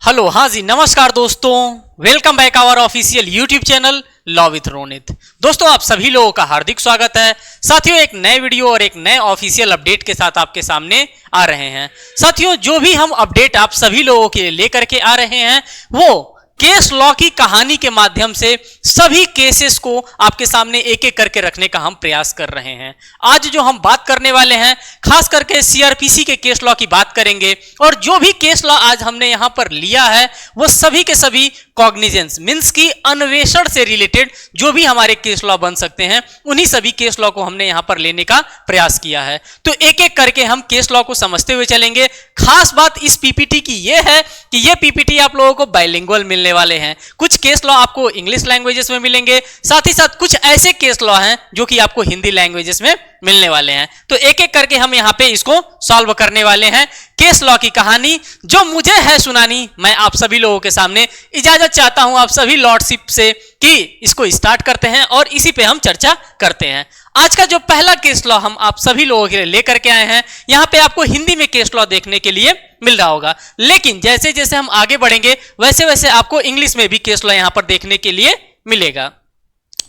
Hello, हाँ जी, नमस्कार दोस्तों, welcome back our official YouTube channel law with Ronit. दोस्तों, आप सभी लोगों का हार्दिक स्वागत है। साथियों, एक नए वीडियो और एक नए ऑफिशियल अपडेट के साथ आपके सामने आ रहे हैं। साथियों, जो भी हम अपडेट आप सभी लोगों के लिए लेकर के आ रहे हैं वो केस लॉ की कहानी के माध्यम से सभी केसेस को आपके सामने एक एक करके रखने का हम प्रयास कर रहे हैं। आज जो हम बात करने वाले हैं, खास करके सीआरपीसी के केस लॉ की बात करेंगे। और जो भी केस लॉ आज हमने यहां पर लिया है वो सभी के सभी कॉग्निजेंस मींस की अन्वेषण से रिलेटेड जो भी हमारे केस लॉ बन सकते हैं उन्हीं सभी केस लॉ को हमने यहां पर लेने का प्रयास किया है। तो एक एक करके हम केस लॉ को समझते हुए चलेंगे। खास बात इस पीपीटी की यह है कि यह पीपीटी आप लोगों को बाइलिंगुअल मिलने वाले हैं। कुछ केस लॉ आपको इंग्लिश लैंग्वेजेस में मिलेंगे, साथ ही साथ कुछ ऐसे केस लॉ हैं जो कि आपको हिंदी लैंग्वेजेस में मिलने वाले हैं। तो एक एक करके हम यहां पे इसको सॉल्व करने वाले हैं। केस लॉ की कहानी जो मुझे है सुनानी, मैं आप सभी लोगों के सामने इजाजत चाहता हूं आप सभी लॉर्डशिप से कि इसको स्टार्ट करते हैं और इसी पे हम चर्चा करते हैं। आज का जो पहला केस लॉ हम आप सभी लोगों के लिए लेकर के आए हैं, यहां पे आपको हिंदी में केस लॉ देखने के लिए मिल रहा होगा, लेकिन जैसे जैसे हम आगे बढ़ेंगे वैसे वैसे आपको इंग्लिश में भी केस लॉ यहां पर देखने के लिए मिलेगा।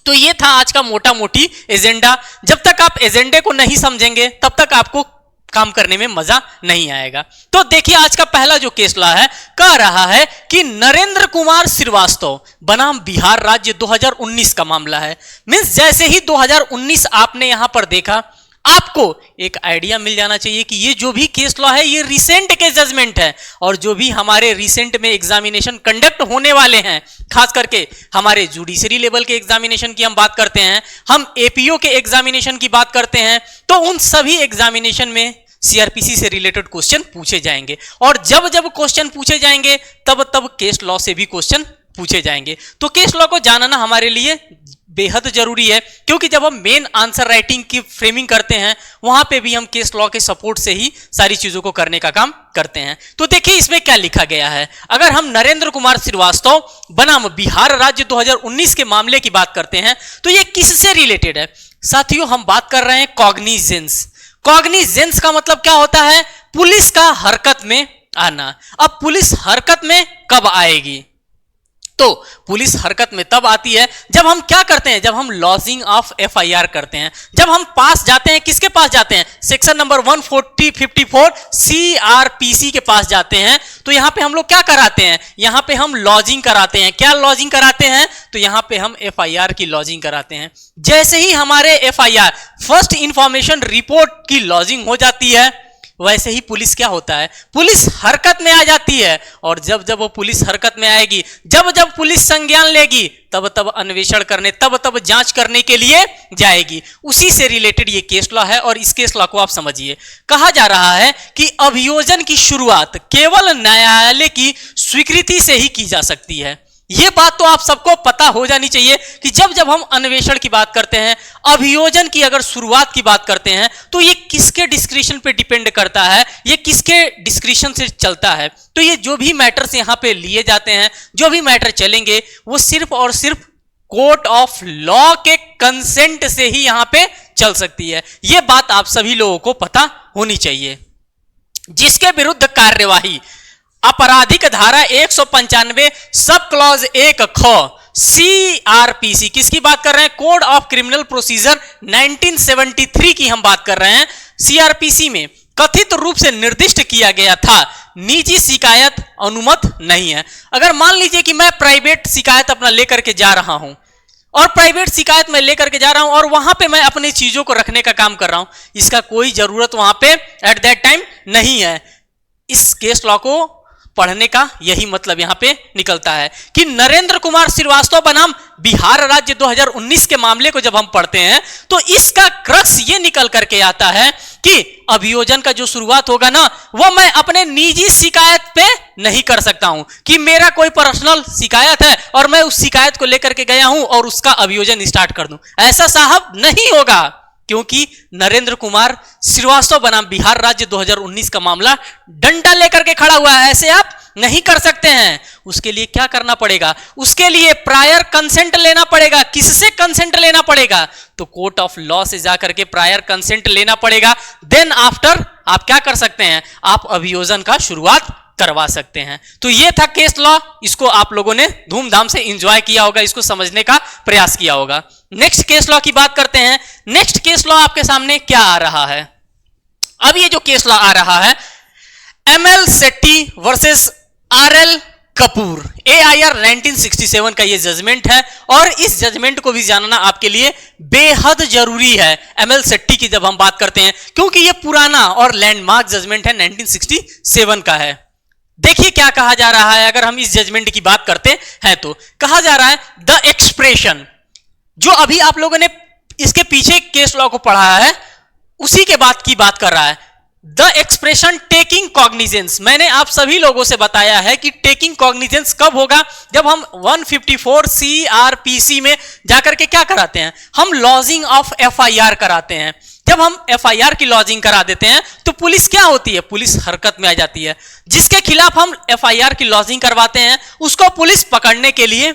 तो ये था आज का मोटा मोटी एजेंडा। जब तक आप एजेंडे को नहीं समझेंगे तब तक आपको काम करने में मजा नहीं आएगा। तो देखिए, आज का पहला जो केस लॉ है कह रहा है कि नरेंद्र कुमार श्रीवास्तव बनाम बिहार राज्य 2019 का मामला है। मींस जैसे ही 2019 आपने यहां पर देखा, आपको एक आइडिया मिल जाना चाहिए कि ये जो भी केस लॉ है ये रिसेंट के जजमेंट है। और जो भी हमारे रिसेंट में एग्जामिनेशन कंडक्ट होने वाले हैं, खास करके हमारे जुडिशरी लेवल के एग्जामिनेशन की हम बात करते हैं, हम एपीओ के एग्जामिनेशन की बात करते हैं, तो उन सभी एग्जामिनेशन में सीआरपीसी से रिलेटेड क्वेश्चन पूछे जाएंगे। और जब जब क्वेश्चन पूछे जाएंगे तब तब केस लॉ से भी क्वेश्चन पूछे जाएंगे। तो केस लॉ को जानना हमारे लिए बेहद जरूरी है, क्योंकि जब हम मेन आंसर राइटिंग की फ्रेमिंग करते हैं वहां पे भी हम केस लॉ के सपोर्ट से ही सारी चीजों को करने का काम करते हैं। तो देखिए इसमें क्या लिखा गया है। अगर हम नरेंद्र कुमार श्रीवास्तव बनाम बिहार राज्य 2019 के मामले की बात करते हैं तो ये किससे रिलेटेड है? साथियों, हम बात कर रहे हैं कॉग्निजेंस। कॉग्निजेंस का मतलब क्या होता है? पुलिस का हरकत में आना। अब पुलिस हरकत में कब आएगी? तो पुलिस हरकत में तब आती है जब हम क्या करते हैं, जब हम लॉजिंग ऑफ एफआईआर करते हैं। जब हम पास जाते हैं, किसके पास जाते हैं? सेक्शन नंबर 14054 सीआरपीसी के पास जाते हैं। तो यहां पे हम लोग क्या कराते हैं? यहां पे हम लॉजिंग कराते हैं। क्या लॉजिंग कराते हैं? तो यहां पे हम एफआईआर की लॉजिंग कराते हैं। जैसे ही हमारे एफआईआर फर्स्ट इंफॉर्मेशन रिपोर्ट की लॉजिंग हो जाती है, वैसे ही पुलिस क्या होता है? पुलिस हरकत में आ जाती है। और जब जब वो पुलिस हरकत में आएगी, जब जब पुलिस संज्ञान लेगी, तब तब अन्वेषण करने, तब तब जांच करने के लिए जाएगी। उसी से रिलेटेड ये केस लॉ है और इस केस लॉ को आप समझिए। कहा जा रहा है कि अभियोजन की शुरुआत केवल न्यायालय की स्वीकृति से ही की जा सकती है। ये बात तो आप सबको पता हो जानी चाहिए कि जब जब हम अन्वेषण की बात करते हैं, अभियोजन की अगर शुरुआत की बात करते हैं, तो ये किसके डिस्क्रिप्शन पे डिपेंड करता है, ये किसके डिस्क्रिप्शन से चलता है। तो ये जो भी मैटर्स यहां पे लिए जाते हैं, जो भी मैटर चलेंगे, वो सिर्फ और सिर्फ कोर्ट ऑफ लॉ के कंसेंट से ही यहां पे चल सकती है। ये बात आप सभी लोगों को पता होनी चाहिए। जिसके विरुद्ध कार्यवाही आपराधिक धारा 195 सब क्लॉज 1 ख सीआरपीसी, किसकी बात कर रहे हैं? कोड ऑफ क्रिमिनल प्रोसीजर 1973 की हम बात कर रहे हैं। सीआरपीसी में कथित रूप से निर्दिष्ट किया गया था निजी शिकायत अनुमत नहीं है। अगर मान लीजिए कि मैं प्राइवेट शिकायत अपना लेकर के जा रहा हूं और प्राइवेट शिकायत में लेकर के जा रहा हूं और वहां पे मैं अपनी चीजों को रखने का काम कर रहा हूं, इसका कोई जरूरत वहां पे एट दैट टाइम नहीं है। इस केस लॉ को पढ़ने का यही मतलब यहां पे निकलता है कि नरेंद्र कुमार श्रीवास्तव बनाम बिहार राज्य 2019 के मामले को जब हम पढ़ते हैं तो इसका क्रक्स ये निकल करके आता है कि अभियोजन का जो शुरुआत होगा ना, वो मैं अपने निजी शिकायत पे नहीं कर सकता हूं कि मेरा कोई पर्सनल शिकायत है और मैं उस शिकायत को लेकर के गया हूं और उसका अभियोजन स्टार्ट कर दूं। ऐसा साहब नहीं होगा, क्योंकि नरेंद्र कुमार श्रीवास्तव बनाम बिहार राज्य 2019 का मामला डंडा लेकर के खड़ा हुआ है। ऐसे आप नहीं कर सकते हैं। उसके लिए क्या करना पड़ेगा? उसके लिए प्रायर कंसेंट लेना पड़ेगा। किससे कंसेंट लेना पड़ेगा? तो कोर्ट ऑफ लॉ से जाकर के प्रायर कंसेंट लेना पड़ेगा। देन आफ्टर आप क्या कर सकते हैं? आप अभियोजन का शुरुआत करवा सकते हैं। तो ये था केस लॉ, इसको आप लोगों ने धूमधाम से एंजॉय किया होगा, इसको समझने का प्रयास किया होगा। नेक्स्ट केस लॉ की बात करते हैं। नेक्स्ट केस लॉ आपके सामने क्या आ रहा है? अब ये जो केस लॉ आ रहा है, ML Setty versus RL Kapoor, AIR 1967 का ये जजमेंट है, और इस जजमेंट को भी जानना आपके लिए बेहद जरूरी है एमएल सेट्टी की जब हम बात करते हैं, क्योंकि ये पुराना और लैंडमार्क जजमेंट है, 1967 का है। देखिए क्या कहा जा रहा है, अगर हम इस जजमेंट की बात करते हैं तो कहा जा रहा है द एक्सप्रेशन, जो अभी आप लोगों ने इसके पीछे केस लॉ को पढ़ा है उसी के बात की बात कर रहा है। द एक्सप्रेशन टेकिंग कॉग्निजेंस, मैंने आप सभी लोगों से बताया है कि टेकिंग कॉग्निजेंस कब होगा, जब हम 154 CRPC में जाकर के क्या कराते हैं, हम लॉजिंग ऑफ FIR कराते हैं। जब हम FIR की लॉजिंग करा देते हैं तो पुलिस क्या होती है, पुलिस हरकत में आ जाती है। जिसके खिलाफ हम FIR की लॉजिंग करवाते हैं उसको पुलिस पकड़ने के लिए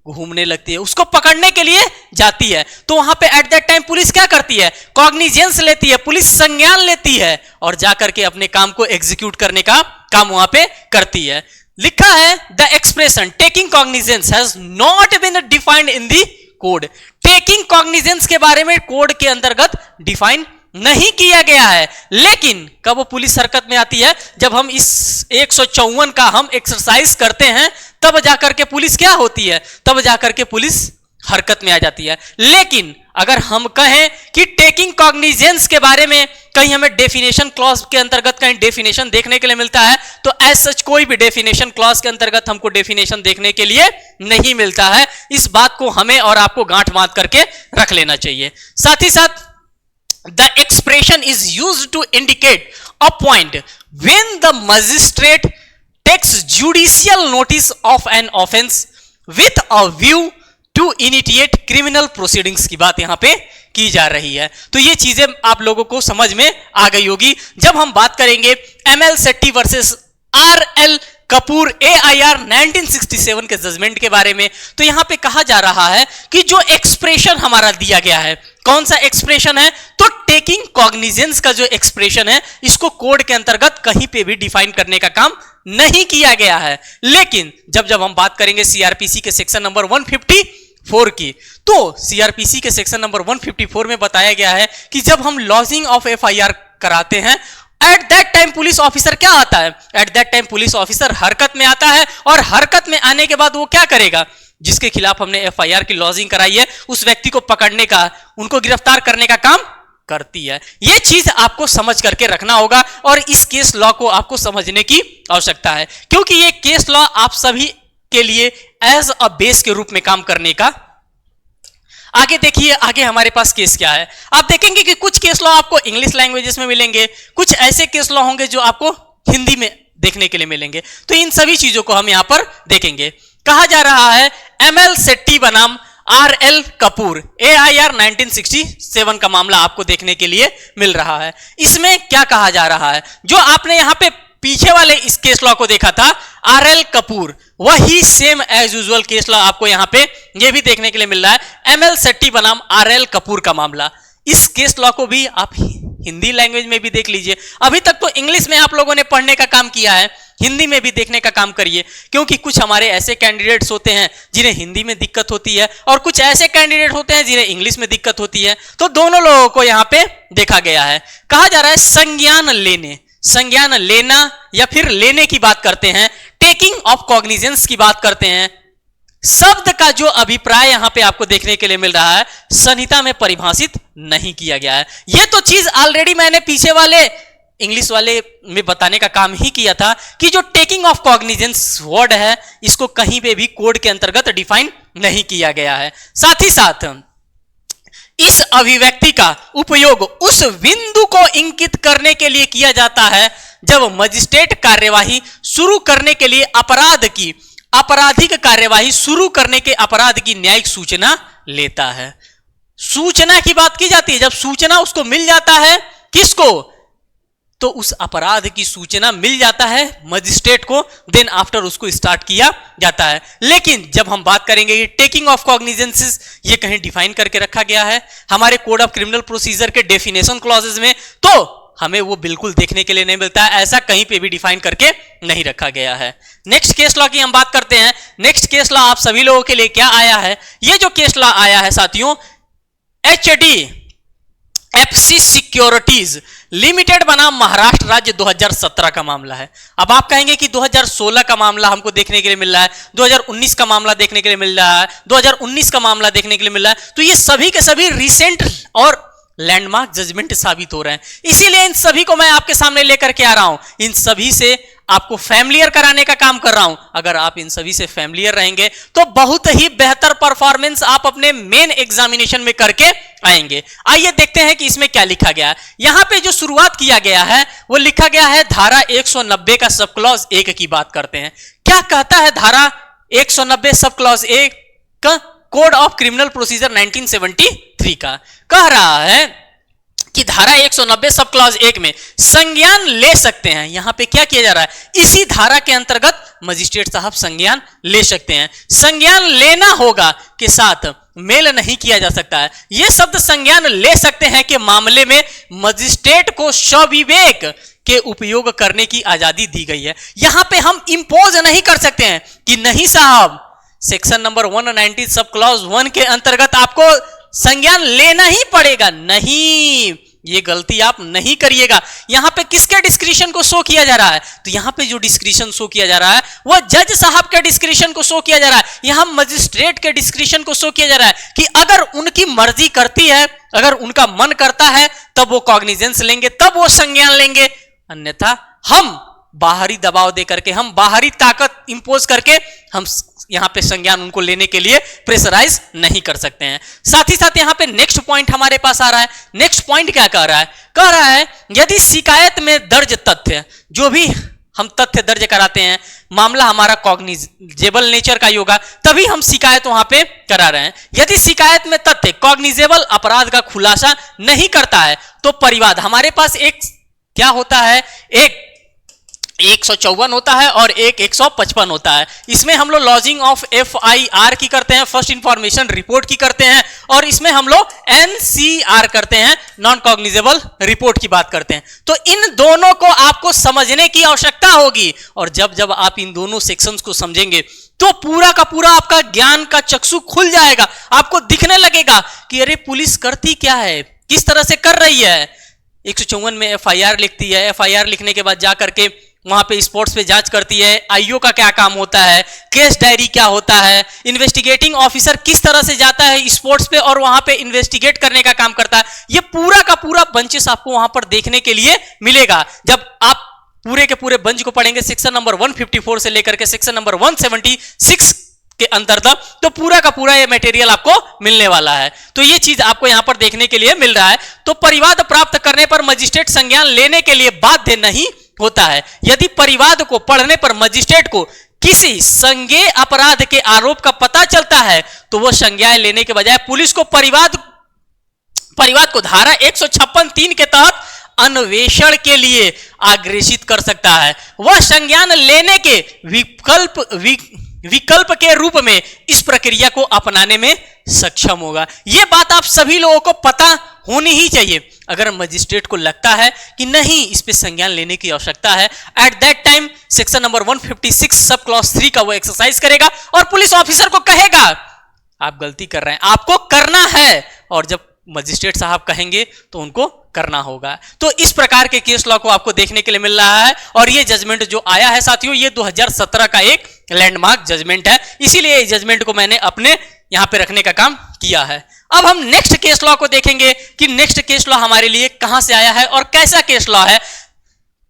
घूमने लगती है, उसको पकड़ने के लिए जाती है। तो वहां पे एट दैट टाइम पुलिस क्या करती है, कॉग्निजेंस लेती है, पुलिस संज्ञान लेती है और जाकर के अपने काम को एग्जीक्यूट करने का काम वहां पे करती है। लिखा है the expression taking cognizance has not been defined in the code. Taking cognizance के बारे में कोड के अंतर्गत डिफाइन नहीं किया गया है, लेकिन कब वो पुलिस हरकत में आती है, जब हम इस 154 का हम एक्सरसाइज करते हैं तब जाकर के पुलिस क्या होती है, तब जाकर के पुलिस हरकत में आ जाती है। लेकिन अगर हम कहें कि टेकिंग कॉग्निजेंस के बारे में कहीं हमें डेफिनेशन क्लॉज के अंतर्गत कहीं डेफिनेशन देखने के लिए मिलता है, तो एज सच कोई भी डेफिनेशन क्लॉज के अंतर्गत हमको डेफिनेशन देखने के लिए नहीं मिलता है। इस बात को हमें और आपको गांठ बांध करके रख लेना चाहिए। साथ ही साथ the expression is used to indicate a point when the magistrate takes judicial notice of an offense with a view to initiate criminal proceedings की बात यहां पे की जा रही है। तो ये चीजें आप लोगों को समझ में आ गई होगी। जब हम बात करेंगे ML Setty versus RL Kapoor AIR 1967 के जजमेंट के बारे में, तो यहां पे कहा जा रहा है कि जो एक्सप्रेशन हमारा दिया गया है, कौन सा एक्सप्रेशन है, तो टेकिंग कॉग्निजेंस का जो एक्सप्रेशन है, इसको कोड के अंतर्गत कहीं पे भी डिफाइन करने का काम नहीं किया गया है। लेकिन जब हम बात करेंगे CRPC के सेक्शन नंबर 154 की, तो CRPC के सेक्शन नंबर 154 में बताया गया है कि जब हम लॉजिंग ऑफ FIR कराते हैं, eight that time police officer क्या आता है, eight that time police officer हरकत में आता है, और हरकत में आने के बाद वो क्या करेगा, जिसके खिलाफ हमने FIR की लॉजिंग कराई है उस व्यक्ति को पकड़ने का, उनको गिरफ्तार करने का काम करती है। यह चीज आपको समझ करके रखना होगा और इस केस लॉ को आपको समझने की आवश्यकता है, क्योंकि ये केस लॉ आप सभी के लिए एज अ बेस के रूप में काम करने का। आगे देखिए, आगे हमारे पास केस क्या है। आप देखेंगे कि कुछ केस लॉ आपको इंग्लिश लैंग्वेजेस में मिलेंगे, कुछ ऐसे केस लॉ होंगे जो आपको हिंदी में देखने के लिए मिलेंगे। तो इन सभी चीजों को हम यहां पर देखेंगे। कहा जा रहा है एमएल सेट्टी बनाम आरएल कपूर, AIR 1967 का मामला आपको देखने के लिए मिल रहा है। इसमें क्या कहा जा रहा है, जो आपने यहां पे पीछे वाले इस केस लॉ को देखा था आरएल कपूर, वही same as usual case law आपको यहां पे ये भी देखने के लिए मिल रहा है, एमएल सेट्टी बनाम आरएल कपूर का मामला। इस केस लॉ को भी आप हिंदी लैंग्वेज में भी देख लीजिए। अभी तक तो इंग्लिश में आप लोगों ने पढ़ने का काम किया है, हिंदी में भी देखने का काम करिए, क्योंकि कुछ हमारे ऐसे कैंडिडेट्स होते हैं जिन्हें हिंदी में दिक्कत होती है और कुछ ऐसे कैंडिडेट होते हैं जिन्हें इंग्लिश में दिक्कत होती है। तो दोनों लोगों को यहां पे देखा गया है। कहा जा रहा है संज्ञान लेने, संज्ञान लेना या फिर लेने की बात करते हैं, टेकिंग ऑफ कॉग्निजेंस की बात करते हैं। शब्द का जो अभिप्राय यहां पे आपको देखने के लिए मिल रहा है, संहिता में परिभाषित नहीं किया गया है। यह तो चीज ऑलरेडी मैंने पीछे वाले इंग्लिश वाले में बताने का काम ही किया था कि जो टेकिंग ऑफ कॉग्निजेंस वर्ड है, इसको कहीं पे भी कोड के अंतर्गत डिफाइन नहीं किया गया है। साथ ही साथ इस अभिव्यक्ति का उपयोग उस बिंदु को इंगित करने के लिए किया जाता है जब मजिस्ट्रेट कार्यवाही शुरू करने के लिए आपराधिक कार्यवाही शुरू करने के अपराध की न्यायिक सूचना लेता है। सूचना की बात की जाती है, जब सूचना उसको मिल जाता है, किसको, तो उस अपराध की सूचना मिल जाता है मजिस्ट्रेट को, देन आफ्टर उसको स्टार्ट किया जाता है। लेकिन जब हम बात करेंगे ये टेकिंग ऑफ कॉग्निजेंस, ये कहीं डिफाइन करके रखा गया है हमारे कोड ऑफ क्रिमिनल प्रोसीजर के डेफिनेशन क्लॉजेज में, तो हमें वो बिल्कुल देखने के लिए नहीं मिलता है, ऐसा कहीं पे भी डिफाइन करके नहीं रखा गया है। नेक्स्ट केस लॉ की हम बात करते हैं। नेक्स्ट केस लॉ आप सभी लोगों के लिए क्या आया है? ये जो केस लॉ आया है साथियों, HDFC सिक्योरिटीज लिमिटेड बनाम महाराष्ट्र राज्य 2017 का मामला है। अब आप कहेंगे कि 2016 का मामला हमको देखने के लिए मिल रहा है, 2019 का मामला देखने के लिए मिल रहा है, 2019 का मामला देखने के लिए मिल रहा है, तो ये सभी के सभी रिसेंट और लैंडमार्क जजमेंट साबित हो रहे हैं। इसीलिए इन सभी को मैं आपके सामने लेकर के आ रहा हूं, इन सभी से आपको फैमिलियर कराने का काम कर रहा हूं। अगर आप इन सभी से फैमिलियर रहेंगे तो बहुत ही बेहतर परफॉर्मेंस आप अपने मेन एग्जामिनेशन में करके आएंगे। आइए देखते हैं कि इसमें क्या लिखा गया है। यहां पे जो शुरुआत किया गया है वो लिखा गया है धारा 190 का सब क्लॉज 1 की बात करते हैं। क्या कहता है धारा 190 सब क्लॉज 1 का? कोड ऑफ क्रिमिनल प्रोसीजर 1973 का कह रहा है कि धारा 190 सब क्लॉज 1 में संज्ञान ले सकते हैं। यहां पे क्या किया जा रहा है? इसी धारा के अंतर्गत मजिस्ट्रेट साहब संज्ञान ले सकते हैं। संज्ञान लेना होगा के साथ मेल नहीं किया जा सकता है। यह शब्द संज्ञान ले सकते हैं के मामले में मजिस्ट्रेट को स्वविवेक के उपयोग करने की आजादी दी गई है। यहां पे हम इंपोज नहीं कर सकते हैं कि नहीं साहब सेक्शन नंबर 190 सब क्लॉज 1 के अंतर्गत आपको संज्ञान लेना ही पड़ेगा। नहीं, ये गलती आप नहीं करिएगा। यहां पे किसके डिस्क्रिशन को शो किया जा रहा है? तो यहां पे जो डिस्क्रिशन शो किया जा रहा है वो जज साहब के डिस्क्रिशन को शो किया जा रहा है। यहां मजिस्ट्रेट के डिस्क्रिशन को शो किया जा रहा है कि अगर उनकी मर्जी करती है, अगर उनका मन करता है तब वो कॉग्निजेंस लेंगे, तब वो संज्ञान लेंगे। अन्यथा हम बाहरी दबाव दे करके, हम बाहरी ताकत इंपोज करके हम यहां पे संज्ञान उनको लेने के लिए प्रेशराइज नहीं कर सकते हैं। साथ ही साथ यहां पे नेक्स्ट पॉइंट हमारे पास आ रहा है। नेक्स्ट पॉइंट क्या कह रहा है? कह रहा है यदि शिकायत में दर्ज तथ्य, जो भी हम तथ्य दर्ज कराते हैं, मामला हमारा कॉग्निजेबल नेचर का ही होगा, तभी हम शिकायत वहां पे करा रहे हैं। यदि शिकायत में तथ्य कॉग्निजेबल अपराध का खुलासा नहीं करता है तो परिवाद, हमारे पास एक क्या होता है, एक 154 होता है और एक 155 होता है। इसमें हम लोग लॉजिंग ऑफ FIR की करते हैं, फर्स्ट इंफॉर्मेशन रिपोर्ट की करते हैं, और इसमें हम लोग NCR करते हैं, नॉन कॉग्निजेबल रिपोर्ट की बात करते हैं। तो इन दोनों को आपको समझने की आवश्यकता होगी, और जब जब आप इन दोनों सेक्शंस को समझेंगे तो पूरा का पूरा आपका ज्ञान का चक्षु खुल जाएगा। आपको दिखने लगेगा कि अरे पुलिस करती क्या है, किस तरह से कर रही है। 154 में FIR लिखती है, FIR लिखने के बाद जाकर के वहां पे स्पोर्ट्स पे जांच करती है, आईओ का क्या काम होता है, केस डायरी क्या होता है, इन्वेस्टिगेटिंग ऑफिसर किस तरह से जाता है स्पोर्ट्स पे और वहां पे इन्वेस्टिगेट करने का काम करता है। ये पूरा का पूरा बंचेस आपको वहां पर देखने के लिए मिलेगा। जब आप पूरे के पूरे बंच को पढ़ेंगे सेक्शन नंबर 154 से लेकर के सेक्शन नंबर 176 के अंतर्गत, तो पूरा का पूरा ये मटेरियल आपको मिलने वाला है। तो ये चीज आपको यहां पर देखने के लिए मिल रहा है। तो परिवाद प्राप्त करने पर मजिस्ट्रेट संज्ञान लेने के लिए बाध्य नहीं होता है। यदि परिवाद को पढ़ने पर मजिस्ट्रेट को किसी संज्ञेय अपराध के आरोप का पता चलता है तो वह संज्ञान लेने के बजाय पुलिस को परिवाद को धारा 156(3) के तहत अन्वेषण के लिए आग्रहित कर सकता है। वह संज्ञान लेने के विकल्प के रूप में इस प्रक्रिया को अपनाने में सक्षम होगा। यह बात आप सभी लोगों को पता होनी ही चाहिए। अगर मजिस्ट्रेट को लगता है कि नहीं इस पे संज्ञान लेने की आवश्यकता है, eight that time section number 156 sub clause 3 का वो एक्सरसाइज करेगा और पुलिस ऑफिसर को कहेगा आप गलती कर रहे हैं, आपको करना है, और जब मजिस्ट्रेट साहब कहेंगे तो उनको करना होगा। तो इस प्रकार के केस लॉ को आपको देखने के लिए मिल रहा है, और ये जजमेंट जो आया है साथियों, ये 2017 का एक लैंडमार्क जजमेंट है। इसीलिए इस जजमेंट को मैंने अपने यहां पे रखने का काम किया है। अब हम नेक्स्ट केस लॉ को देखेंगे कि नेक्स्ट केस लॉ हमारे लिए कहां से आया है और कैसा केस लॉ है,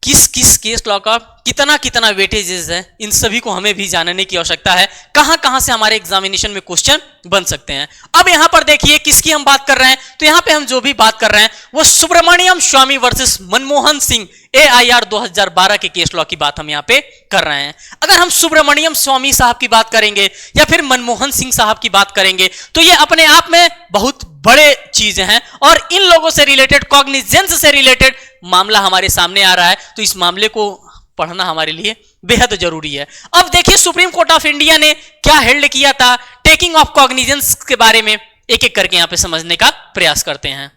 किस किस केस लॉ का कितना कितना वेटेजेस है, इन सभी को हमें भी जानने की आवश्यकता है। कहां कहां से हमारे एग्जामिनेशन में क्वेश्चन बन सकते हैं। अब यहां पर देखिए किसकी हम बात कर रहे हैं, तो यहां पे हम जो भी बात कर रहे हैं वो सुब्रमण्यम स्वामी वर्सेस मनमोहन सिंह AIR 2012 के केस लॉ की बात हम यहां पे कर रहे हैं। अगर हम सुब्रमण्यम स्वामी साहब की बात करेंगे या फिर मनमोहन सिंह साहब की बात करेंगे तो ये अपने आप में बहुत बड़े चीजें हैं, और इन लोगों से रिलेटेड, कॉग्निजेंस से रिलेटेड मामला हमारे सामने आ रहा है, तो इस मामले को पढ़ना हमारे लिए बेहद जरूरी है। अब देखिए सुप्रीम कोर्ट ऑफ इंडिया ने क्या हेल्ड किया था टेकिंग ऑफ कॉग्निजेंस के बारे में, एक एक करके यहां पे समझने का प्रयास करते हैं।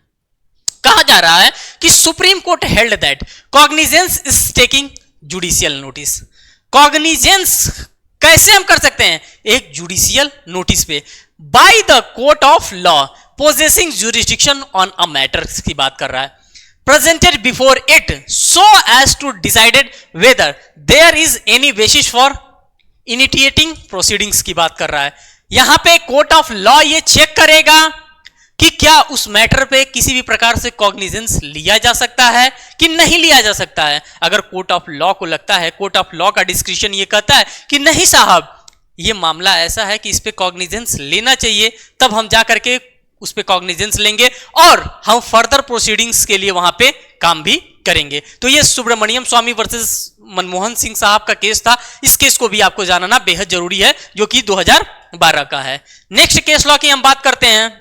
कहा जा रहा है कि Supreme Court held that cognizance is taking judicial notice. Cognizance कैसे हम कर सकते हैं? एक जुडिशियल नोटिस पे, by the court of law possessing jurisdiction on a matter की बात कर रहा है, presented before it so as to decided whether there is any basis for initiating proceedings की बात कर रहा है। यहां पे कोर्ट ऑफ लॉ ये चेक करेगा कि क्या उस मैटर पे किसी भी प्रकार से कॉग्निजेंस लिया जा सकता है कि नहीं लिया जा सकता है। अगर कोर्ट ऑफ लॉ को लगता है, कोर्ट ऑफ लॉ का डिस्क्रिप्शन ये कहता है कि नहीं साहब ये मामला ऐसा है कि इस पे कॉग्निजेंस लेना चाहिए, तब हम जा करके उस पे कॉग्निजेंस लेंगे और हम फर्दर प्रोसीडिंग्स के लिए वहां पे काम भी करेंगे। तो ये सुब्रमण्यम स्वामी वर्सेस मनमोहन सिंह साहब का केस था। इस केस को भी आपको जानना बेहद जरूरी है, जो कि 2012 का है। नेक्स्ट केस लॉ की हम बात करते हैं।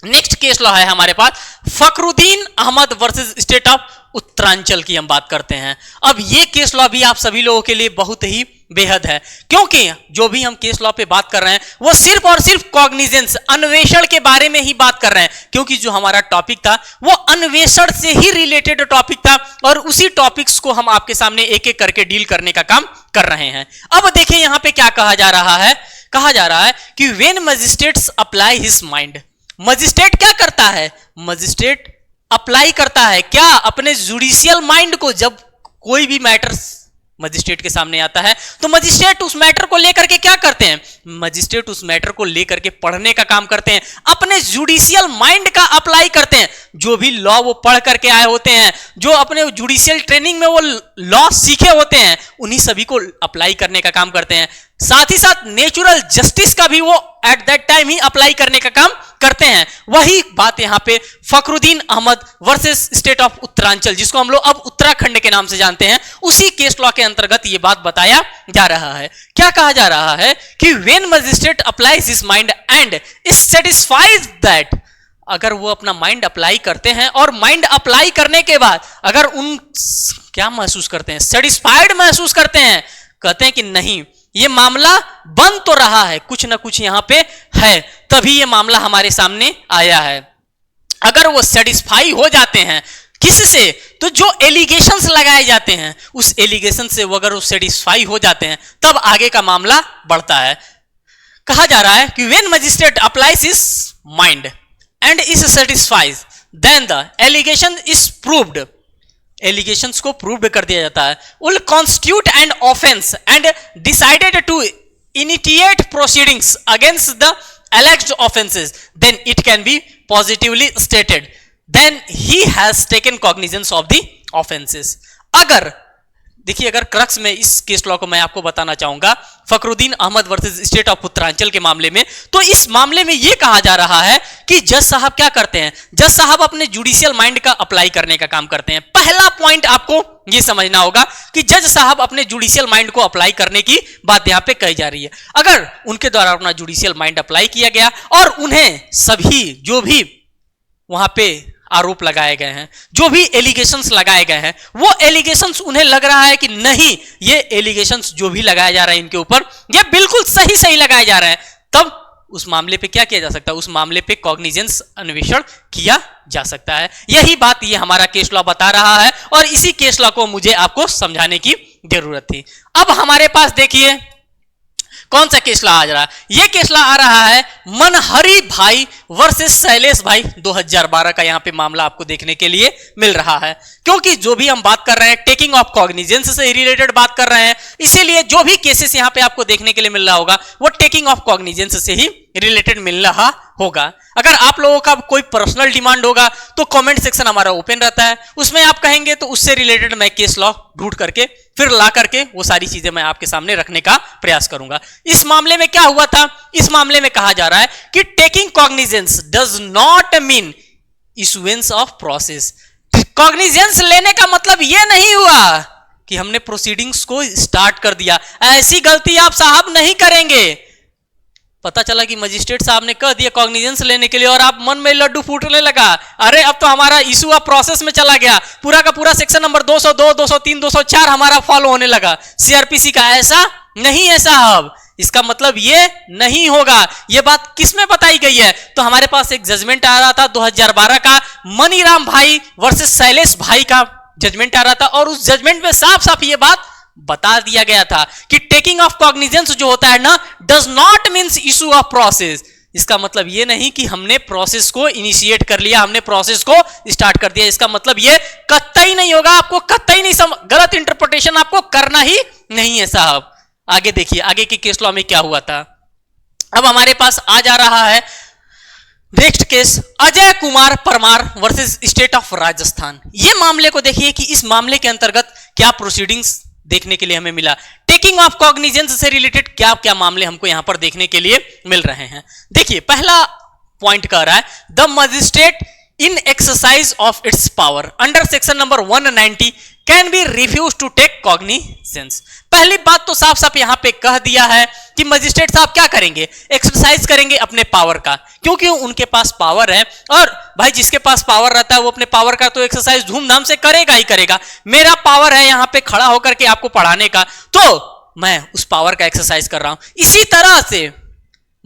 नेक्स्ट केस लॉ है हमारे पास Fakhruddin Ahmed versus state of Uttaranchal की हम बात करते हैं। अब ये केस लॉ भी आप सभी लोगों के लिए बहुत ही बेहद है, क्योंकि जो भी हम केस लॉ पे बात कर रहे हैं वो सिर्फ और सिर्फ कॉग्निजेंस, अन्वेषण के बारे में ही बात कर रहे हैं, क्योंकि जो हमारा टॉपिक था वो अन्वेषण से ही रिलेटेड टॉपिक था और उसी टॉपिक्स को हम आपके सामने एक एक करके डील करने का काम कर रहे हैं। अब देखिए यहां पे क्या कहा जा रहा है। कहा जा रहा है कि when magistrates apply his mind, magistrate क्या करता है? मजिस्ट्रेट अप्लाई करता है क्या? अपने जुडिशियल माइंड को। जब कोई भी मैटर मजिस्ट्रेट के सामने आता है तो मजिस्ट्रेट उस मैटर को लेकर के क्या करते हैं? मजिस्ट्रेट उस मैटर को लेकर के पढ़ने का काम करते हैं, अपने जुडिशियल माइंड का अप्लाई करते हैं। जो भी लॉ वो पढ़ करके आए होते हैं, जो अपने जुडिशियल ट्रेनिंग में वो लॉ सीखे होते हैं, उन्हीं सभी को अप्लाई करने का काम करते हैं। साथ ही साथ नेचुरल जस्टिस का भी वो एट दैट टाइम ही अप्लाई करने का काम करते हैं। वही बात यहां पे Fakhruddin Ahmed versus state of Uttaranchal, जिसको हम लोग अब उत्तराखंड के नाम से जानते हैं, उसी केस लॉ के अंतर्गत ये बात बताया जा रहा है। क्या कहा जा रहा है कि when magistrate applies his mind and is satisfies that, अगर वो अपना माइंड अप्लाई करते हैं और माइंड अप्लाई करने के बाद अगर उन क्या महसूस करते हैं? सेटिस्फाइड महसूस करते हैं, कहते हैं कि नहीं ये मामला बन तो रहा है, कुछ ना कुछ यहां पे है, तभी ये मामला हमारे सामने आया है। अगर वो सेटिस्फाई हो जाते हैं किससे? तो जो एलिगेशंस लगाए जाते हैं उस एलिगेशन से वो अगर वो सेटिस्फाई हो जाते हैं तब आगे का मामला बढ़ता है। कहा जा रहा है कि when magistrate applies his mind and is satisfied then the allegation is proved, allegations को प्रूव कर दिया जाता है, will constitute an offence and decided to initiate proceedings against the alleged offenses, then it can be positively stated then he has taken cognizance of the offenses। अगर देखिए, अगर crux में इस केस लॉ को मैं आपको बताना चाहूंगा Fakhruddin Ahmed versus state of Uttaranchal के मामले में, तो इस मामले में यह कहा जा रहा है कि जज साहब क्या करते हैं? जज साहब अपने जुडिशियल माइंड का अप्लाई करने का काम करते हैं। पहला पॉइंट आपको यह समझना होगा कि जज साहब अपने जुडिशियल माइंड को अप्लाई करने की बात यहां पे कही जा रही है। अगर उनके द्वारा अपना जुडिशियल माइंड अप्लाई किया गया और उन्हें सभी जो भी वहां पे आरोप लगाए गए हैं, जो भी एलिगेशंस लगाए गए हैं, वो एलिगेशंस उन्हें लग रहा है कि नहीं ये एलिगेशंस जो भी लगाया जा रहा है इनके ऊपर ये बिल्कुल सही सही लगाए जा रहे हैं, तब उस मामले पे क्या किया जा सकता है? उस मामले पे कॉग्निजेंस अन्वेषण किया जा सकता है। यही बात ये हमारा केस लॉ बता रहा है और इसी केस लॉ को मुझे आपको समझाने की जरूरत थी। अब हमारे पास देखिए कौन सा केस लॉ आ रहा है? यह केस लॉ आ रहा है मनहरी भाई वर्सेस शैलेश भाई, 2012 का यहां पे मामला आपको देखने के लिए मिल रहा है। क्योंकि जो भी हम बात कर रहे हैं टेकिंग ऑफ कॉग्निजेंस से रिलेटेड बात कर रहे हैं, इसीलिए जो भी केसेस यहां पे आपको देखने के लिए मिल रहा होगा वो टेकिंग ऑफ कॉग्निजेंस से ही रिलेटेड मिल रहा होगा। अगर आप लोगों का कोई पर्सनल डिमांड होगा तो कमेंट सेक्शन हमारा ओपन रहता है, उसमें आप कहेंगे तो उससे रिलेटेड मैं केस लॉ ढूंढ करके फिर ला करके वो सारी चीजें मैं आपके सामने रखने का प्रयास करूंगा। इस मामले में क्या हुआ था? इस मामले में कहा जा रहा है कि taking cognizance does not mean issuance of process. Cognizance लेने का मतलब यह नहीं हुआ कि हमने प्रोसीडिंग्स को स्टार्ट कर दिया। ऐसी गलती आप साहब नहीं करेंगे। पता चला कि मजिस्ट्रेट साहब ने कह दिया कॉग्निजेंस लेने के लिए और आप मन में लड्डू फूटने लगा, अरे अब तो हमारा इशू अब प्रोसेस में चला गया, पूरा का पूरा सेक्शन नंबर 202, 203, 204 हमारा फॉलो होने लगा सीआरपीसी का। ऐसा नहीं है साहब, इसका मतलब ये नहीं होगा। ये बात किस में बताई गई है? तो हमारे पास एक जजमेंट आ रहा था 2012 का, मनीराम भाई वर्सेस शैलेश भाई का जजमेंट आ रहा था, और उस जजमेंट में साफ साफ ये बात बता दिया गया था कि टेकिंग ऑफ कॉग्निजेंस जो होता है ना, does not means issue of process. इसका मतलब ये नहीं कि हमने प्रोसेस को इनिशिएट कर लिया, हमने प्रोसेस को स्टार्ट कर दिया। इसका मतलब ये कतई नहीं होगा, आपको कतई नहीं गलत इंटरप्रिटेशन आपको करना ही नहीं है साहब। आगे देखिए आगे की केस लॉ में क्या हुआ था। अब हमारे पास आ जा रहा है next case, Ajay Kumar Parmar versus state of Rajasthan. ये मामले को देखिए कि इस मामले के अंतर्गत क्या प्रोसीडिंग्स देखने के लिए हमें मिला, टेकिंग ऑफ कॉग्निजेंस से रिलेटेड क्या क्या मामले हमको यहां पर देखने के लिए मिल रहे हैं। देखिए पहला पॉइंट कह रहा है, the magistrate in exercise of its power under section number 190 can be refuse to take cognizance. पहली बात तो साफ साफ यहां पे कह दिया है कि मजिस्ट्रेट साहब क्या करेंगे, एक्सरसाइज करेंगे अपने पावर का, क्योंकि उनके पास पावर है। और भाई जिसके पास पावर रहता है वो अपने पावर का तो एक्सरसाइज धूमधाम से करेगा ही करेगा। मेरा पावर है यहां पे खड़ा होकर के आपको पढ़ाने का, तो मैं उस पावर का एक्सरसाइज कर रहा हूं। इसी तरह से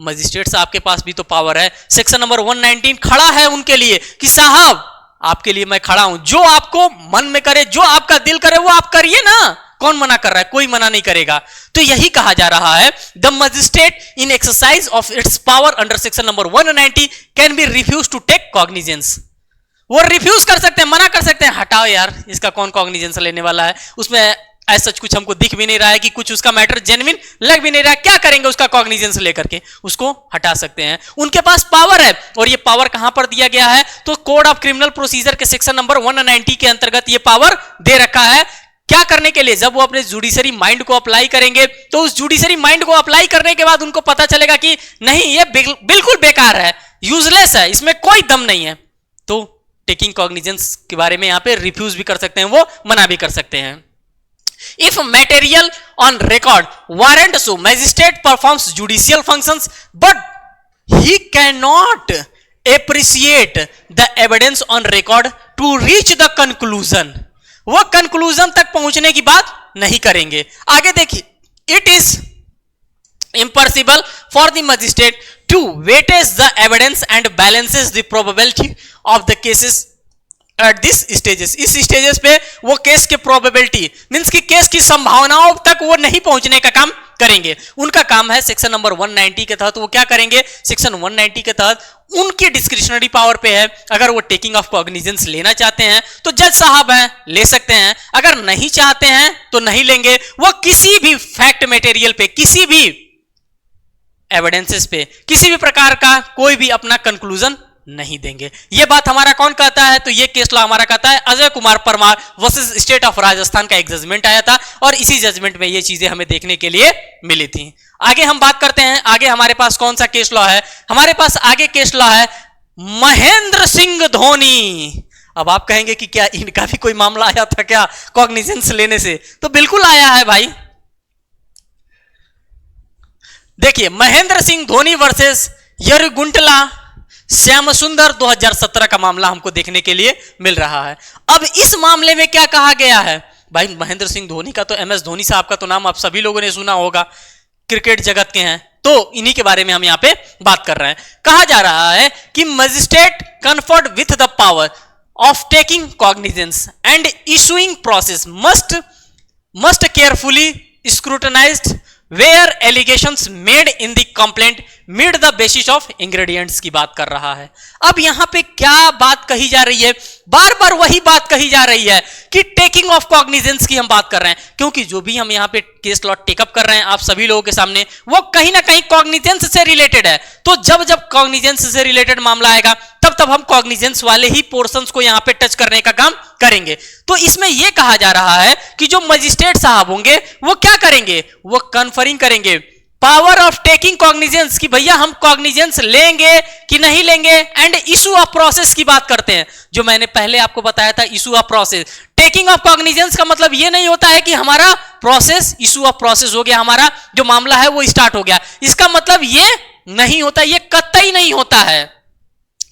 मजिस्ट्रेट साहब के पास भी तो पावर है, सेक्शन नंबर 119 खड़ा है उनके लिए कि साहब आपके लिए मैं खड़ा हूं, जो आपको मन में करे, जो आपका दिल करे वो आप करिए ना, कौन मना कर रहा है? कोई मना नहीं करेगा। तो यही कहा जा रहा है, the magistrate in exercise of its power under section number 190 can be refuse to take cognizance. वो रिफ्यूज कर सकते हैं, मना कर सकते हैं, हटाओ यार इसका कौन कॉग्निजेंस लेने वाला है, उसमें ऐसा कुछ हमको दिख भी नहीं रहा है कि कुछ उसका मैटर जेन्युइन लग भी नहीं रहा है, क्या करेंगे उसका कॉग्निजेंस लेकर के, उसको हटा सकते हैं। उनके पास पावर है, और ये पावर कहां पर दिया गया है? तो कोड ऑफ क्रिमिनल प्रोसीजर के सेक्शन नंबर 190 के अंतर्गत ये पावर दे रखा है। क्या करने के लिए? जब वो अपने जुडिशरी माइंड को अप्लाई करेंगे, तो उस जुडिशरी माइंड को अप्लाई करने के बाद उनको पता चलेगा कि नहीं ये बिल्कुल बेकार है, यूजलेस है, इसमें कोई दम नहीं है, तो टेकिंग कॉग्निजेंस के बारे में यहां पे रिफ्यूज भी कर सकते हैं, वो मना भी कर सकते हैं। If material on record warrant so, magistrate performs judicial functions, but he cannot appreciate the evidence on record to reach the conclusion. वो conclusion तक पहुंचने की बात नहीं करेंगे। आगे देखिए, it is impossible for the magistrate to weightage the evidence and balances the probability of the cases at this stages. इस स्टेजेस पे वो केस के प्रोबेबिलिटी मींस कि केस की संभावनाओं तक वो नहीं पहुंचने का काम करेंगे। उनका काम है सेक्शन नंबर 190 के तहत वो क्या करेंगे, सेक्शन 190 के तहत उनकी डिस्क्रिशनरी पावर पे है। अगर वो टेकिंग ऑफ कॉग्निजेंस लेना चाहते हैं तो जज साहब हैं, ले सकते हैं, अगर नहीं चाहते हैं तो नहीं लेंगे। वो किसी भी फैक्ट मटेरियल पे, किसी भी एविडेंसेस पे, किसी भी प्रकार का कोई भी अपना कंक्लूजन नहीं देंगे। ये बात हमारा कौन कहता है? तो ये केस लॉ हमारा कहता है Ajay Kumar Parmar versus state of Rajasthan का एक जजमेंट आया था, और इसी जजमेंट में ये चीजें हमें देखने के लिए मिली थी। आगे हम बात करते हैं, आगे हमारे पास कौन सा केस लॉ है? हमारे पास आगे केस लॉ है महेंद्र सिंह धोनी। अब आप कहेंगे कि क्या इनका भी कोई मामला आया था क्या कॉग्निजेंस लेने से? तो बिल्कुल आया है भाई। देखिए, महेंद्र सिंह धोनी वर्सेस यरगुंटला श्याम सुंदर 2017 का मामला हमको देखने के लिए मिल रहा है। अब इस मामले में क्या कहा गया है? भाई महेंद्र सिंह धोनी का तो MS धोनी साहब का तो नाम आप सभी लोगों ने सुना होगा, क्रिकेट जगत के हैं, तो इन्हीं के बारे में हम यहां पे बात कर रहे हैं। कहा जा रहा है कि magistrate conferred with the power of taking cognizance and issuing process must carefully scrutinized where allegations made in the complaint meet the basis of ingredients की बात कर रहा है। अब यहां पे क्या बात कही जा रही है? बार बार वही बात कही जा रही है कि टेकिंग ऑफ कॉग्निजेंस की हम बात कर रहे हैं, क्योंकि जो भी हम यहां पे केस लॉ टेकअप कर रहे हैं आप सभी लोगों के सामने, वो कहीं ना कहीं कॉग्निजेंस से रिलेटेड है। तो जब जब कॉग्निजेंस से रिलेटेड मामला आएगा तब तब हम कॉग्निजेंस वाले ही पोर्शंस को यहां पे टच करने का काम करेंगे। तो इसमें यह कहा जा रहा है कि जो मजिस्ट्रेट साहब होंगे वो क्या करेंगे? वो कन्फरिंग करेंगे पावर ऑफ टेकिंग कॉग्निजेंस कि भैया हम कॉग्निजेंस लेंगे कि नहीं लेंगे, एंड इशू ऑफ प्रोसेस की बात करते हैं। जो मैंने पहले आपको बताया था, issue of process. Taking of cognizance का मतलब यह नहीं होता है कि हमारा प्रोसेस, इशू ऑफ प्रोसेस हो गया, हमारा जो मामला है वो स्टार्ट हो गया। इसका मतलब यह नहीं होता, यह कतई नहीं होता है।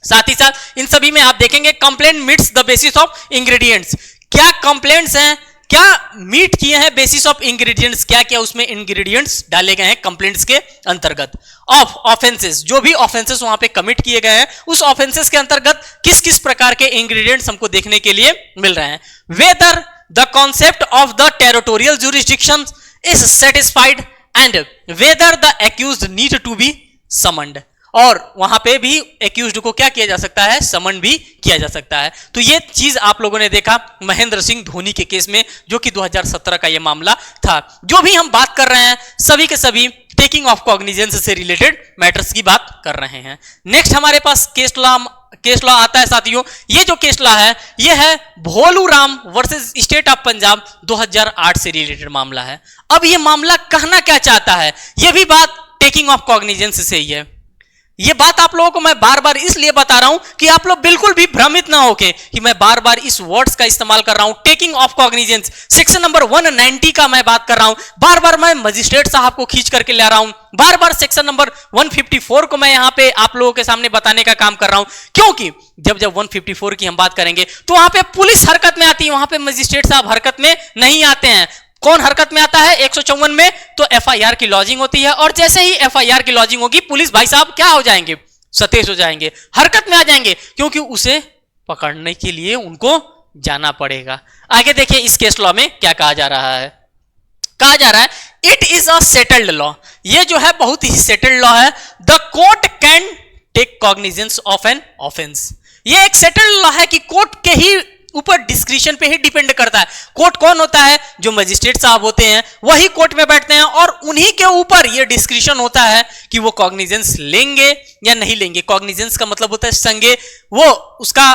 साथ ही साथ इन सभी में आप देखेंगे complaint meets the basis of ingredients. क्या कंप्लेंट्स हैं, क्या मीट किए हैं बेसिस ऑफ इंग्रेडिएंट्स, क्या क्या उसमें इंग्रेडिएंट्स डाले गए हैं कंप्लेंट्स के अंतर्गत। ऑफ ऑफेंसेस, जो भी ऑफेंसेस वहां पे कमिट किए गए हैं उस ऑफेंसेस के अंतर्गत किस किस प्रकार के इंग्रेडिएंट्स हमको देखने के लिए मिल रहे हैं। Whether the concept of the territorial jurisdiction is satisfied and whether the accused need to be summoned, और वहां पे भी एक्यूज्ड को क्या किया जा सकता है, समन भी किया जा सकता है। तो ये चीज आप लोगों ने देखा महेंद्र सिंह धोनी के केस में, जो कि 2017 का ये मामला था। जो भी हम बात कर रहे हैं सभी के सभी टेकिंग ऑफ कॉग्निजेंस से रिलेटेड मैटर्स की बात कर रहे हैं। नेक्स्ट हमारे पास केस लॉ आता है साथियों। ये जो केस लॉ है ये है Bholu Ram versus state of Punjab, 2008 से रिलेटेड मामला है। अब ये मामला कहना क्या चाहता है, ये भी बात टेकिंग ऑफ कॉग्निजेंस से ही है। ये बात आप लोगों को मैं बार बार इसलिए बता रहा हूं कि आप लोग बिल्कुल भी भ्रमित ना होके कि मैं बार बार इस वर्ड्स का इस्तेमाल कर रहा हूं। Taking of cognizance section number 190 का मैं बात कर रहा हूं, बार बार मैं मजिस्ट्रेट साहब को खींच करके ले रहा हूं, बार बार सेक्शन नंबर 154 को मैं यहां पे आप लोगों के सामने बताने का काम कर रहा हूं, क्योंकि जब 154 की हम बात करेंगे तो वहां पे पुलिस हरकत में आती है, वहां पे मजिस्ट्रेट साहब हरकत में नहीं आते हैं। कौन हरकत में आता है 154 में, तो एफआईआर की लॉजिंग होती है, और जैसे ही एफआईआर की लॉजिंग होगी पुलिस भाई साहब क्या हो जाएंगे, सतेज हो जाएंगे, हरकत में आ जाएंगे, क्योंकि उसे पकड़ने के लिए उनको जाना पड़ेगा। आगे देखिए इस केस लॉ में क्या कहा जा रहा है। कहा जा रहा है it is a settled law, ये जो है बहुत ही सेटल्ड लॉ है। The court can take cognizance of an offence, ये एक सेटल्ड लॉ है कि कोर्ट के ही ऊपर डिस्क्रिप्शन पे ही डिपेंड करता है। कोर्ट कौन होता है, जो मजिस्ट्रेट साहब होते हैं वही कोर्ट में बैठते हैं, और उन्हीं के ऊपर ये डिस्क्रिप्शन होता है कि वो कॉग्निजेंस लेंगे या नहीं लेंगे। कॉग्निजेंस का मतलब होता है संज्ञेय, वो उसका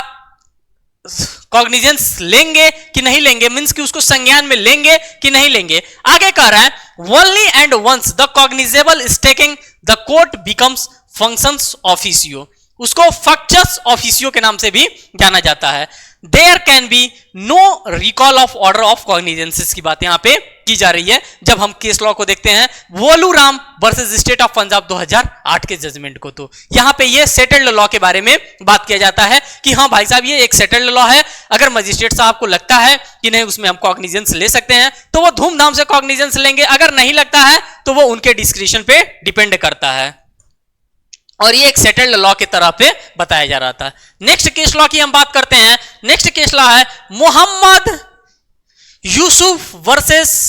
कॉग्निजेंस लेंगे कि नहीं लेंगे, मींस कि उसको संज्ञान में लेंगे कि नहीं लेंगे। आगे कह रहा है only and once the cognizable is taking the court becomes functus officio, उसको फंक्शंस ऑफिसियो के नाम से भी जाना जाता है। There can be no recall of order of cognizance की बात यहां पे की जा रही है। जब हम केस लॉ को देखते हैं Bholu Ram versus state of Punjab 2008 के जजमेंट को, तो यहां पे ये सेटल्ड लॉ के बारे में बात किया जाता है कि हाँ भाई साहब ये एक सेटल्ड लॉ है। अगर मजिस्ट्रेट साहब को लगता है कि नहीं उसमें हम कॉग्निजेंस ले सकते हैं तो वो धूमधाम से कॉग्निजेंस लेंगे, अगर नहीं लगता है तो वो उनके डिस्क्रिप्शन पे डिपेंड करता है, और ये एक सेटल्ड लॉ की तरह पे बताया जा रहा था। नेक्स्ट केस लॉ की हम बात करते हैं। नेक्स्ट केस लॉ है मोहम्मद यूसुफ वर्सेस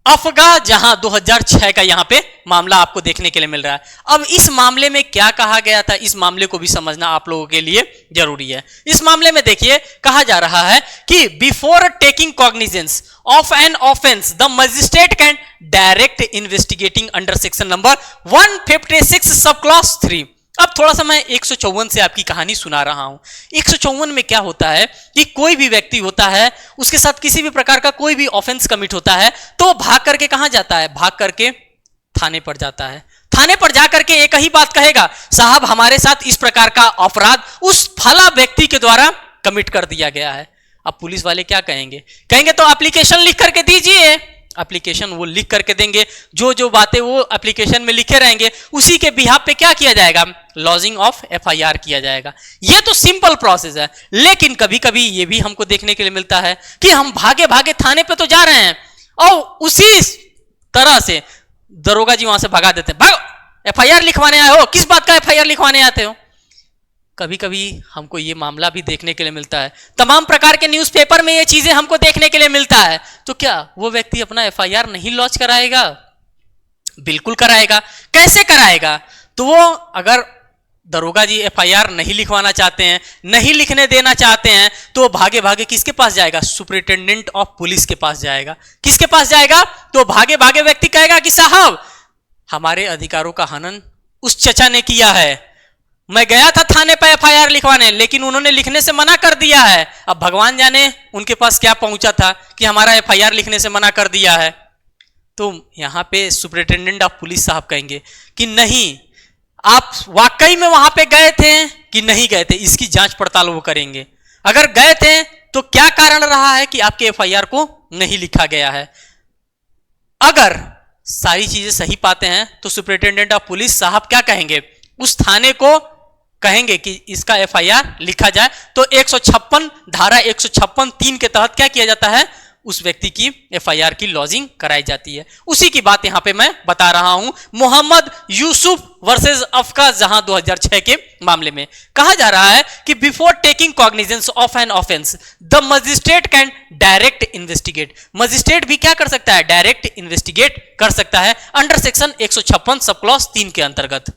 अफगा, जहां 2006 का यहां पे मामला आपको देखने के लिए मिल रहा है। अब इस मामले में क्या कहा गया था, इस मामले को भी समझना आप लोगों के लिए जरूरी है। इस मामले में देखिए कहा जा रहा है कि before taking cognizance of an offence the magistrate can direct investigating under section number 156 sub clause 3। अब थोड़ा सा मैं 154 से आपकी कहानी सुना रहा हूं। 154 में क्या होता है कि कोई भी व्यक्ति होता है, उसके साथ किसी भी प्रकार का कोई भी ऑफेंस कमिट होता है तो वो भाग करके कहां जाता है, भाग करके थाने पर जाता है। थाने पर जाकर के एक ही बात कहेगा, साहब हमारे साथ इस प्रकार का अपराध उस फला व्यक्ति के द्वारा कमिट कर दिया गया है। अब पुलिस वाले क्या कहेंगे, कहेंगे तो एप्लीकेशन लिख करके दीजिए। एप्लीकेशन वो लिख करके देंगे, जो जो बातें वो एप्लीकेशन में लिखे रहेंगे उसी के बिहाफ पे क्या किया जाएगा, लॉजिंग ऑफ एफआईआर किया जाएगा। ये तो सिंपल प्रोसेस है, लेकिन कभी कभी ये भी हमको देखने के लिए मिलता है कि हम भागे भागे थाने पे तो जा रहे हैं और उसी तरह से दरोगा जी वहां से भगा देते हैं, भागो एफआईआर लिखवाने आए हो, किस बात का एफआईआर लिखवाने आते हो। कभी कभी हमको ये मामला भी देखने के लिए मिलता है, तमाम प्रकार के न्यूज़पेपर में ये चीजें हमको देखने के लिए मिलता है। तो क्या वो व्यक्ति अपना एफआईआर नहीं लॉन्च कराएगा? बिल्कुल कराएगा। कैसे कराएगा? तो वो अगर दरोगा जी एफआईआर नहीं लिखवाना चाहते हैं, नहीं लिखने देना चाहते हैं, तो भागे भागे किसके पास जाएगा, सुपरिटेंडेंट ऑफ पुलिस के पास जाएगा। किसके पास जाएगा? तो भागे भागे व्यक्ति कहेगा कि साहब हमारे अधिकारों का हनन उस चचा ने किया है, मैं गया था थाने पर एफआईआर लिखवाने लेकिन उन्होंने लिखने से मना कर दिया है। अब भगवान जाने उनके पास क्या पहुंचा था कि हमारा एफआईआर लिखने से मना कर दिया है। तो यहां पे सुपरिटेंडेंट ऑफ पुलिस साहब कहेंगे कि नहीं, आप वाकई में वहां पे गए थे कि नहीं गए थे, इसकी जांच पड़ताल वो करेंगे। अगर गए थे तो क्या कारण रहा है कि आपके एफआईआर को नहीं लिखा गया है। अगर सारी चीजें सही पाते हैं तो सुपरिटेंडेंट ऑफ पुलिस साहब क्या कहेंगे, उस थाने को कहेंगे कि इसका एफआईआर लिखा जाए। तो 156 धारा 156(3) के तहत क्या किया जाता है, उस व्यक्ति की एफआईआर की लॉजिंग कराई जाती है। उसी की बात यहां पे मैं बता रहा हूं, मोहम्मद यूसुफ वर्सेस अफका जहां 2006 के मामले में कहा जा रहा है कि before taking cognizance of an offence the magistrate can direct investigate. Magistrate भी क्या कर सकता है? डायरेक्ट इन्वेस्टिगेट कर सकता है अंडर सेक्शन 156 सब क्लॉज 3 के अंतर्गत।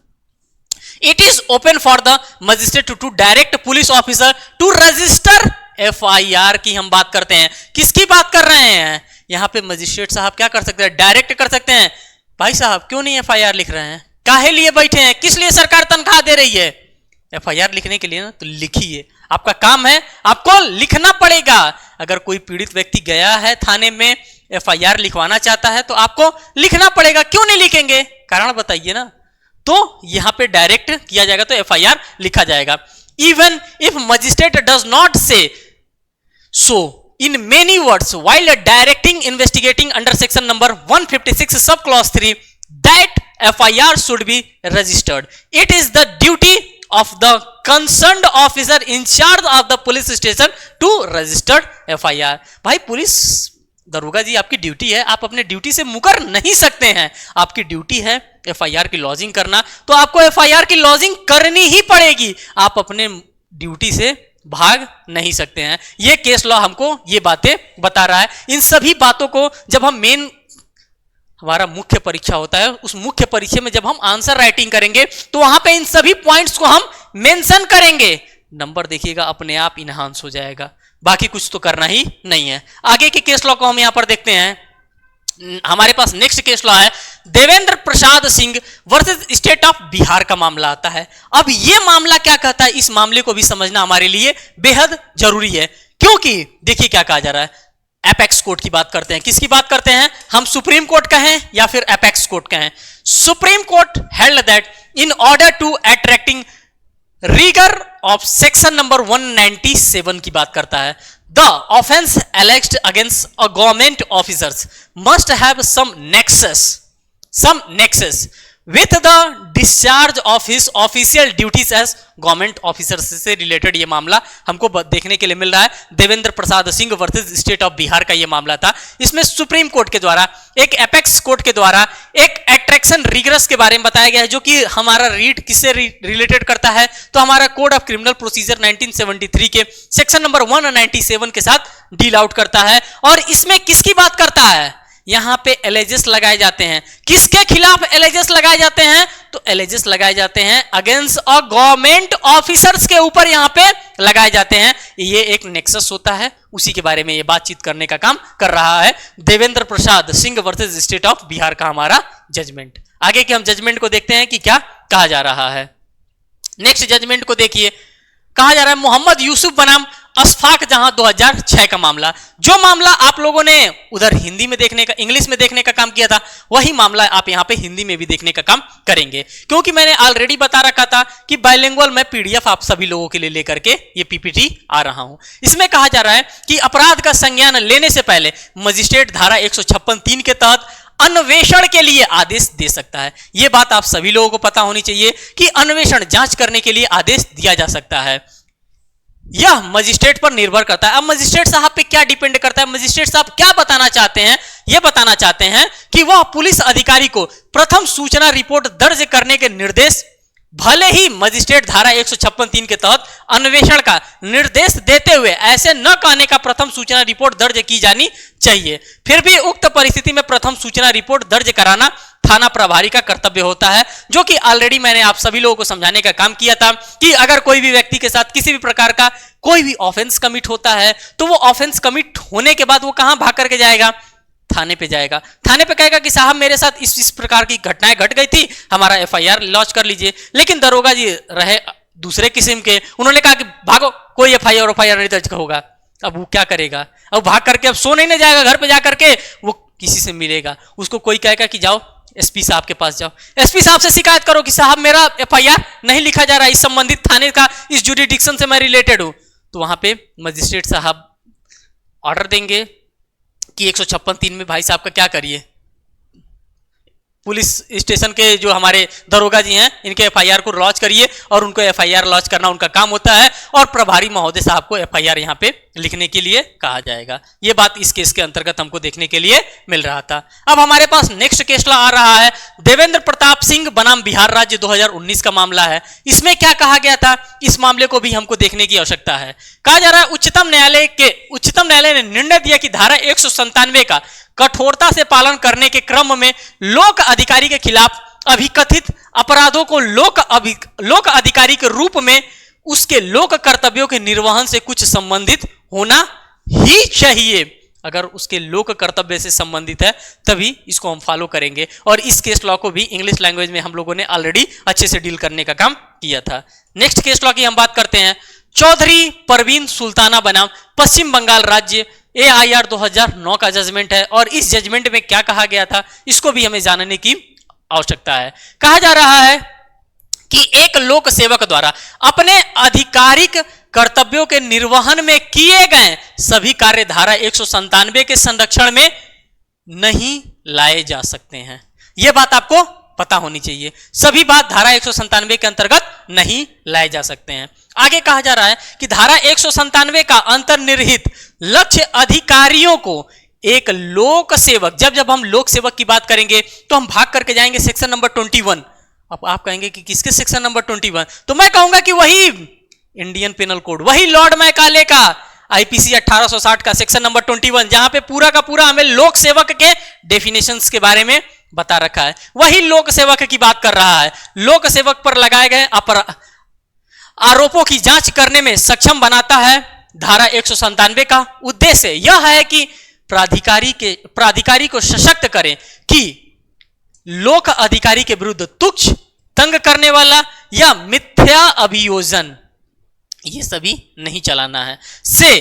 It is open for the magistrate to direct police officer to register FIR की हम बात करते हैं। किसकी बात कर रहे हैं? यहां पे मजिस्ट्रेट साहब क्या कर सकते हैं? डायरेक्ट कर सकते हैं। भाई साहब क्यों नहीं एफआईआर लिख रहे हैं? काहे लिए बैठे हैं? किस लिए सरकार तनख्वाह दे रही है? एफआईआर लिखने के लिए ना, तो लिखिए, आपका काम है, आपको लिखना पड़ेगा। अगर कोई पीड़ित व्यक्ति गया है थाने में, एफआईआर लिखवाना चाहता है, तो आपको लिखना पड़ेगा। क्यों नहीं लिखेंगे? कारण बताइए ना। तो यहां पे डायरेक्ट किया जाएगा तो एफआईआर लिखा जाएगा। Even if magistrate does not से so in many words while directing investigating under section number 156 sub clause 3 that FIR should be registered. It is the duty of the concerned officer in charge of the police station to register FIR. भाई police दरोगा जी आपकी duty है, आप अपने duty से मुकर नहीं सकते हैं। आपकी ड्यूटी है एफआईआर की लॉजिंग करना, तो आपको एफआईआर की लॉजिंग करनी ही पड़ेगी। आप अपने ड्यूटी से भाग नहीं सकते हैं। ये केस लॉ हमको ये बातें बता रहा है। इन सभी बातों को जब हम हमारा मुख्य परीक्षा होता है, उस मुख्य परीक्षा में जब हम आंसर राइटिंग करेंगे तो वहां पे इन सभी पॉइंट्स को हम मेंशन करेंगे। नंबर देखिएगा अपने आप इनहांस हो जाएगा। बाकी कुछ तो करना ही नहीं है। आगे के केस लॉ को हम यहां पर देखते हैं। हमारे पास नेक्स्ट केस लॉ है Devendra Prasad Singh versus state of Bihar का मामला आता है। अब यह मामला क्या कहता है, इस मामले को भी समझना हमारे लिए बेहद जरूरी है, क्योंकि देखिए क्या कहा जा रहा है। एपेक्स कोर्ट की बात करते हैं। किसकी बात करते हैं? हम सुप्रीम कोर्ट कहें या फिर एपेक्स कोर्ट कहें। Supreme Court held that in order to attracting rigour of section number 197 की बात करता है। The offense alleged against a government officers must have some nexus with the discharge of his official duties as government officers से related ये मामला हमको देखने के लिए मिल रहा है। Devendra Prasad Singh versus state of Bihar का ये मामला था। इसमें सुप्रीम कोर्ट के द्वारा, एक एपेक्स कोर्ट के द्वारा एक एट्रैक्शन रिगरस के बारे में बताया गया है, जो कि हमारा रीड किससे रिलेटेड करता है? तो हमारा कोड ऑफ क्रिमिनल प्रोसीजर 1973 के सेक्शन नंबर 197 के साथ डील आउट करता है। और इसमें किसकी बात करता है? यहां पे एलिजेस लगाए जाते हैं। किसके खिलाफ एलिजेस लगाए जाते हैं? तो एलिजेस लगाए जाते हैं अगेंस्ट अ गवर्नमेंट ऑफिसर्स के ऊपर यहां पे लगाए जाते हैं। ये एक नेक्सस होता है, उसी के बारे में ये बातचीत करने का काम कर रहा है Devendra Prasad Singh versus state of Bihar का हमारा जजमेंट। आगे के हम जजमेंट को देखते हैं कि क्या कहा जा रहा है। नेक्स्ट जजमेंट को देखिए, कहा जा रहा है मोहम्मद यूसुफ बनाम अशफाक जहां 2006 का मामला, जो मामला आप लोगों ने उधर हिंदी में देखने का, इंग्लिश में देखने का काम किया था, वही मामला आप यहां पे हिंदी में भी देखने का काम करेंगे। क्योंकि मैंने ऑलरेडी बता रखा था कि बाइलिंगुअल मैं पीडीएफ आप सभी लोगों के लिए लेकर के ये पीपीटी आ रहा हूं। इसमें कहा जा रहा है कि अपराध का संज्ञान लेने से पहले मजिस्ट्रेट धारा 156(3) के तहत अन्वेषण के लिए आदेश दे सकता है। यह बात आप सभी लोगों को पता होनी चाहिए कि अन्वेषण, जांच करने के लिए आदेश दिया जा सकता है। यह मजिस्ट्रेट पर निर्भर करता है। अब मजिस्ट्रेट साहब पे क्या डिपेंड करता है? मजिस्ट्रेट साहब क्या बताना चाहते हैं? यह बताना चाहते हैं कि वह पुलिस अधिकारी को प्रथम सूचना रिपोर्ट दर्ज करने के निर्देश, भले ही मजिस्ट्रेट धारा 156(3) के तहत अन्वेषण का निर्देश देते हुए ऐसे न कहने का प्रथम सूचना रिपोर्ट दर्ज की जानी चाहिए, फिर भी उक्त परिस्थिति में प्रथम सूचना रिपोर्ट दर्ज कराना थाना प्रभारी का कर्तव्य होता है। जो कि ऑलरेडी मैंने आप सभी लोगों को समझाने का काम किया था कि अगर कोई भी व्यक्ति के साथ किसी भी प्रकार का कोई भी ऑफेंस कमिट होता है, तो वो ऑफेंस कमिट होने के बाद वो कहां भाग करके जाएगा? थाने पे जाएगा। थाने पे कहेगा कि साहब मेरे साथ इस प्रकार की घटनाएं घट गई थी, हमारा एफआईआर लॉन्च कर लीजिए। लेकिन दरोगा जी रहे दूसरे किस्म के, उन्होंने कहा कि भागो, कोई एफआईआर नहीं दर्ज होगा। अब वो क्या करेगा? अब भाग करके अब सो नहीं जाएगा, घर पे जाकर के वो किसी से मिलेगा। उसको कोई कहेगा कि जाओ एसपी साहब के पास जाओ, एसपी साहब से शिकायत करो कि साहब मेरा एफआईआर नहीं लिखा जा रहा, इस संबंधित थाने का, इस जुरिडिक्शन से मैं रिलेटेड हूं। तो वहां पे मजिस्ट्रेट साहब ऑर्डर देंगे कि 156(3) में भाई साहब का क्या करिए, पुलिस स्टेशन के जो हमारे दरोगा जी हैं इनके एफआईआर को लॉन्च करिए, और उनको एफआईआर लॉन्च करना उनका काम होता है, और प्रभारी महोदय साहब को एफआईआर यहां पे लिखने के लिए कहा जाएगा। यह बात इस केस के अंतर्गत हमको देखने के लिए मिल रहा था। अब हमारे पास नेक्स्ट केस आ रहा है देवेंद्र प्रताप सिंह बनाम बिहार राज्य 2019 का मामला है। इसमें क्या कहा गया था, इस मामले को भी हमको देखने की आवश्यकता है। कहा जा रहा है उच्चतम न्यायालय ने निर्णय दिया कि धारा 197 का कठोरता से पालन करने के क्रम में लोक अधिकारी के खिलाफ अभिकथित अपराधों को लोक अधिकारी के रूप में उसके लोक कर्तव्यों के निर्वहन से कुछ संबंधित होना ही चाहिए। अगर उसके लोक कर्तव्य से संबंधित है तभी इसको हम फॉलो करेंगे। और इस केस लॉ को भी इंग्लिश लैंग्वेज में हम लोगों ने ऑलरेडी अच्छे से डील करने का काम किया था। नेक्स्ट केस लॉ की हम बात करते हैं चौधरी परवीन सुल्ताना बनाम पश्चिम बंगाल राज्य AIR 2009 का जजमेंट है। और इस जजमेंट में क्या कहा गया था इसको भी हमें जानने की आवश्यकता है। कहा जा रहा है कि एक लोक सेवक द्वारा अपने आधिकारिक कर्तव्यों के निर्वहन में किए गए सभी कार्य धारा 197 के संरक्षण में नहीं लाए जा सकते हैं। यह बात आपको पता होनी चाहिए। सभी बात धारा 197 के अंतर्गत नहीं लाए जा सकते हैं। आगे कहा जा रहा है कि धारा 197 का अंतर्निहित लक्ष्य अधिकारियों को एक लोक सेवक, जब हम लोक सेवक की बात करेंगे तो हम भाग करके जाएंगे सेक्शन नंबर 21। अब आप कहेंगे कि किसके सेक्शन नंबर 21, तो मैं कहूंगा कि वही इंडियन पेनल कोड, वही लॉर्ड मैकाले का IPC 1860 का सेक्शन नंबर 21, जहां पे पूरा का पूरा हमें लोक सेवक के डेफिनेशंस के बारे में बता रखा है। वही लोक सेवक की बात कर रहा है। लोक सेवक पर लगाए गए आरोपों की जांच करने में सक्षम बनाता है। धारा 197 का उद्देश्य यह है कि प्राधिकारी को सशक्त करें कि लोक अधिकारी के विरुद्ध तुच्छ, तंग करने वाला या मिथ्या अभियोजन ये सभी नहीं चलाना है, से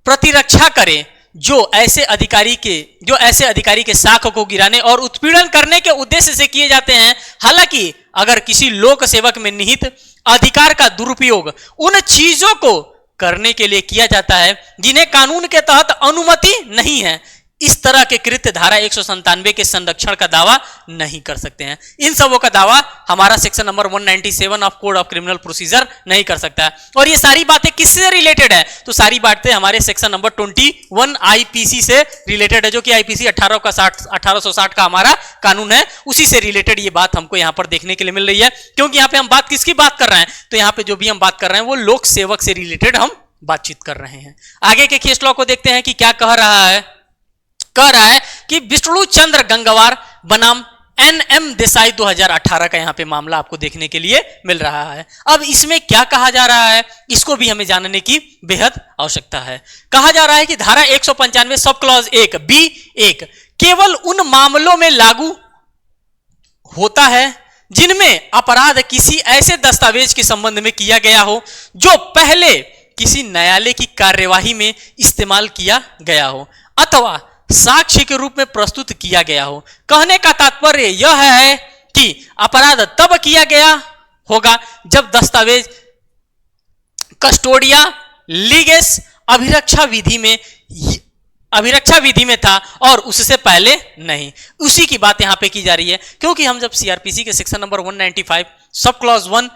प्रतिरक्षा करें जो ऐसे अधिकारी के साख को गिराने और उत्पीड़न करने के उद्देश्य से किए जाते हैं। हालांकि अगर किसी लोक सेवक में निहित अधिकार का दुरुपयोग उन चीजों को करने के लिए किया जाता है जिन्हें कानून के तहत अनुमति नहीं है, इस तरह के कृत्य धारा 197 के संरक्षण का दावा नहीं कर सकते हैं। इन सबों का दावा हमारा section number 197 of code of criminal procedure नहीं कर सकता है। और ये सारी बातें किससे रिलेटेड है, तो सारी बातें हमारे सेक्शन नंबर 21 IPC से रिलेटेड है, जो कि IPC 1860 का हमारा कानून है। उसी से रिलेटेड ये बात हमको यहाँ पर देखने के लिए मिल रही है। क्योंकि यहाँ पे हम बात किसकी बात कर रहे हैं, तो यहाँ पे जो भी हम बात कर रहे हैं वो लोक सेवक से रिलेटेड हम बातचीत कर रहे हैं। आगे के केस लॉ को देखते हैं कि क्या कह रहा है कि विष्णु चंद्र गंगवार बनाम NM देसाई 2018 का यहाँ पे मामला आपको देखने के लिए मिल रहा है। अब इसमें क्या कहा जा रहा है इसको भी हमें जानने की बेहद आवश्यकता है। कहा जा रहा है कि धारा 195 सब क्लॉज 1B1 केवल उन मामलों में लागू होता है जिनमें अपराध किसी ऐसे दस्तावेज के संबंध में किया गया हो जो पहले किसी न्यायालय की कार्यवाही में इस्तेमाल किया गया हो अथवा साक्ष्य के रूप में प्रस्तुत किया गया हो। कहने का तात्पर्य यह है कि अपराध तब किया गया होगा जब दस्तावेज कस्टोडिया लीगेस अभिरक्षा विधि में था और उससे पहले नहीं। उसी की बात यहां पे की जा रही है। क्योंकि हम जब CRPC के सेक्शन नंबर 195 सब क्लॉज 1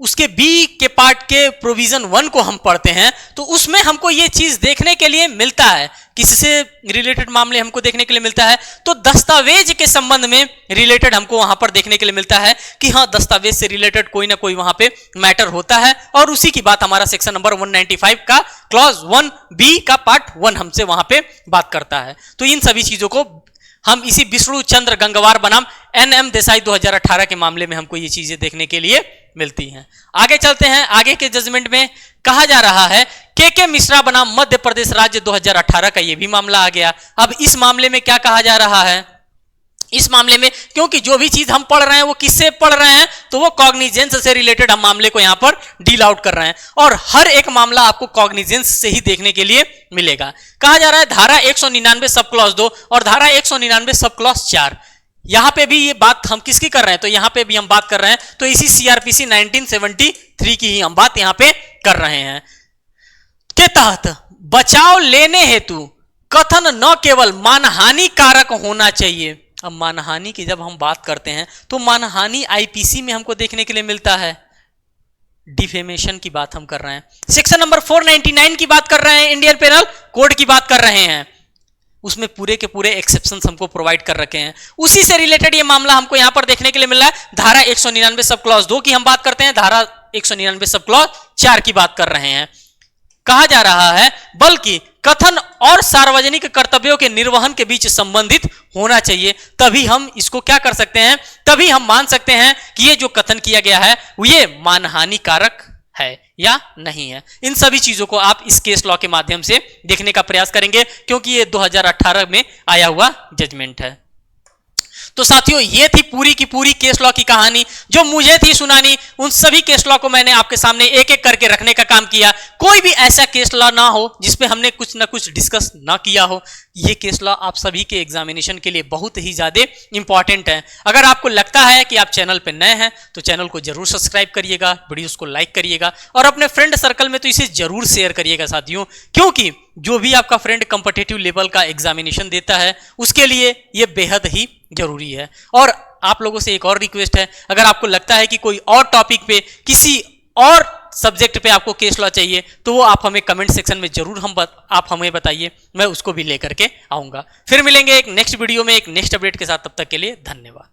उसके B के पार्ट के प्रोविजन 1 को हम पढ़ते हैं तो उसमें हमको ये चीज देखने के लिए मिलता है। किससे रिलेटेड मामले हमको देखने के लिए मिलता है, तो दस्तावेज के संबंध में रिलेटेड हमको वहां पर देखने के लिए मिलता है कि हाँ दस्तावेज से रिलेटेड कोई ना कोई वहां पे मैटर होता है। और उसी की बात हमारा सेक्शन नंबर 195 का क्लॉज 1B का पार्ट 1 हमसे वहां पे बात करता है। तो इन सभी चीजों को हम इसी विष्णु चंद्र गंगवार बनाम NM देसाई 2018 के मामले में हमको ये चीजें देखने के लिए मिलती हैं। आगे चलते हैं। आगे के जजमेंट में कहा जा रहा है KK मिश्रा बनाम मध्य प्रदेश राज्य 2018 का ये भी मामला आ गया। अब इस मामले में क्या कहा जा रहा है, इस मामले में क्योंकि जो भी चीज हम पढ़ रहे हैं वो किससे पढ़ रहे हैं, तो वो कॉग्निजेंस से रिलेटेड हम मामले को यहां पर डील आउट कर रहे हैं और हर एक मामला आपको कॉग्निजेंस से ही देखने के लिए मिलेगा। कहा जा रहा है धारा 199 सब क्लॉज 2 और धारा 199 सब क्लॉज 4, यहां पे भी ये बात हम किसकी कर रहे हैं, तो यहां पे भी हम बात कर रहे हैं तो इसी CRPC 1973 की ही हम बात यहां पे कर रहे हैं के तहत बचाव लेने हेतु कथन न केवल मानहानि कारक होना चाहिए। अब मानहानि की जब हम बात करते हैं तो मानहानि IPC में हमको देखने के लिए मिलता है। डिफेमेशन की बात हम कर रहे हैं, सेक्शन नंबर 499 की बात कर रहे हैं, इंडियन पेनल कोड की बात कर रहे हैं, उसमें पूरे के पूरे एक्सेप्शंस हमको प्रोवाइड कर रखे हैं। उसी से रिलेटेड ये मामला हमको यहां पर देखने के लिए मिल रहा है। धारा 199 सब क्लॉज 2 की हम बात करते हैं, धारा 199 सब क्लॉज 4 की बात कर रहे हैं। कहा जा रहा है बल्कि कथन और सार्वजनिक कर्तव्यों के निर्वहन के बीच संबंधित होना चाहिए, तभी हम इसको क्या कर सकते हैं, तभी हम मान सकते हैं कि ये जो कथन किया गया है ये मानहानिकारक है या नहीं है। इन सभी चीजों को आप इस केस लॉ के माध्यम से देखने का प्रयास करेंगे, क्योंकि ये 2018 में आया हुआ जजमेंट है। तो साथियों, ये थी पूरी की पूरी केस लॉ की कहानी जो मुझे थी सुनानी। उन सभी केस लॉ को मैंने आपके सामने एक एक करके रखने का काम किया। कोई भी ऐसा केस लॉ ना हो जिसपे हमने कुछ ना कुछ डिस्कस ना किया हो। ये केस लॉ आप सभी के एग्जामिनेशन के लिए बहुत ही ज्यादा इंपॉर्टेंट है। अगर आपको लगता है कि आप चैनल पे नए हैं तो चैनल को जरूर सब्सक्राइब करिएगा, वीडियोस को लाइक करिएगा और अपने फ्रेंड सर्कल में तो इसे जरूर शेयर करिएगा साथियों, क्योंकि जो भी आपका फ्रेंड कॉम्पिटिटिव लेवल का एग्जामिनेशन देता है उसके लिए ये बेहद ही जरूरी है। और आप लोगों से एक और रिक्वेस्ट है, अगर आपको लगता है कि कोई और टॉपिक पे, किसी और सब्जेक्ट पे आपको केस लॉ चाहिए तो वो आप हमें कमेंट सेक्शन में जरूर आप हमें बताइए, मैं उसको भी लेकर के आऊंगा। फिर मिलेंगे एक नेक्स्ट वीडियो में एक नेक्स्ट अपडेट के साथ, तब तक के लिए धन्यवाद।